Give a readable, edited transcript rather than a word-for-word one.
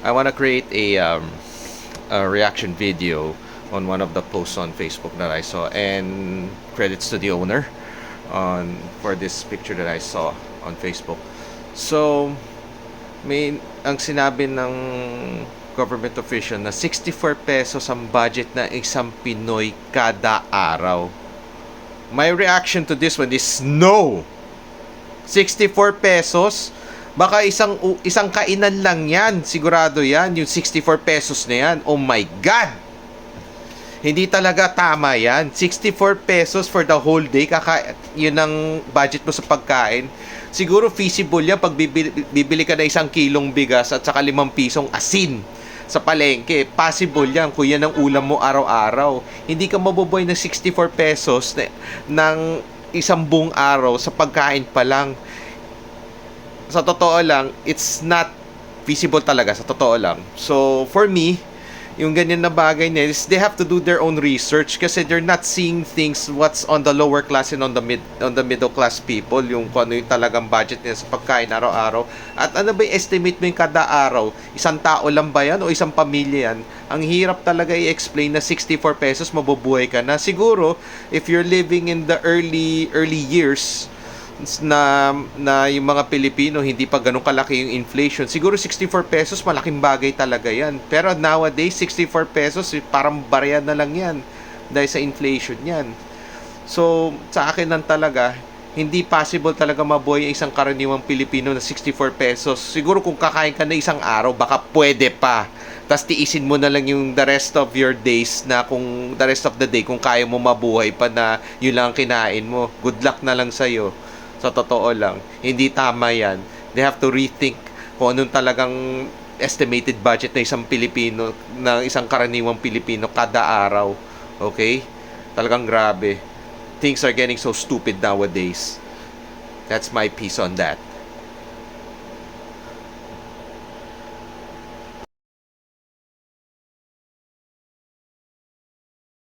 I want to create a reaction video on one of the posts on Facebook that I saw, and credits to the owner for this picture that I saw on Facebook. So, ang sinabi ng government official na 64 pesos ang budget ng isang Pinoy kada araw. My reaction to this one is no. 64 pesos? Baka isang kainan lang yan. Sigurado yan. Yung 64 pesos na yan. Oh my God! Hindi talaga tama yan. 64 pesos for the whole day. Yun ang budget mo sa pagkain. Siguro feasible yan pag bibili ka na 1 kilong bigas at saka 5 pisong asin sa palengke. Possible yan kung yan ang ulam mo araw-araw. Hindi ka mabubuhay ng 64 pesos ng isang buong araw sa pagkain pa lang. Sa totoo lang, it's not feasible talaga, sa totoo lang. So, for me, yung ganyan na bagay na is they have to do their own research kasi they're not seeing things what's on the lower class and on the middle class people, yung kung ano yung talagang budget nila sa pagkain araw-araw. At ano ba yung estimate mo yung kada araw? Isang tao lang ba yan o isang pamilya yan? Ang hirap talaga i-explain na 64 pesos mabubuhay ka na. Siguro, if you're living in the early years na yung mga Pilipino hindi pa ganun kalaki yung inflation, siguro 64 pesos malaking bagay talaga yan. Pero nowadays 64 pesos parang barya na lang yan dahil sa inflation yan. So sa akin lang talaga, hindi possible talaga mabuhay ang isang karaniwang Pilipino na 64 pesos. Siguro kung kakain ka na isang araw, baka pwede pa. Tapos tiisin mo na lang yung the rest of your days na kung the rest of the day, kung kaya mo mabuhay pa na yun lang ang kinain mo. Good luck na lang sa'yo. Sa totoo lang, hindi tama yan. They have to rethink kung anong talagang estimated budget ng isang Pilipino, ng isang karaniwang Pilipino kada araw. Okay? Talagang grabe. Things are getting so stupid nowadays. That's my piece on that.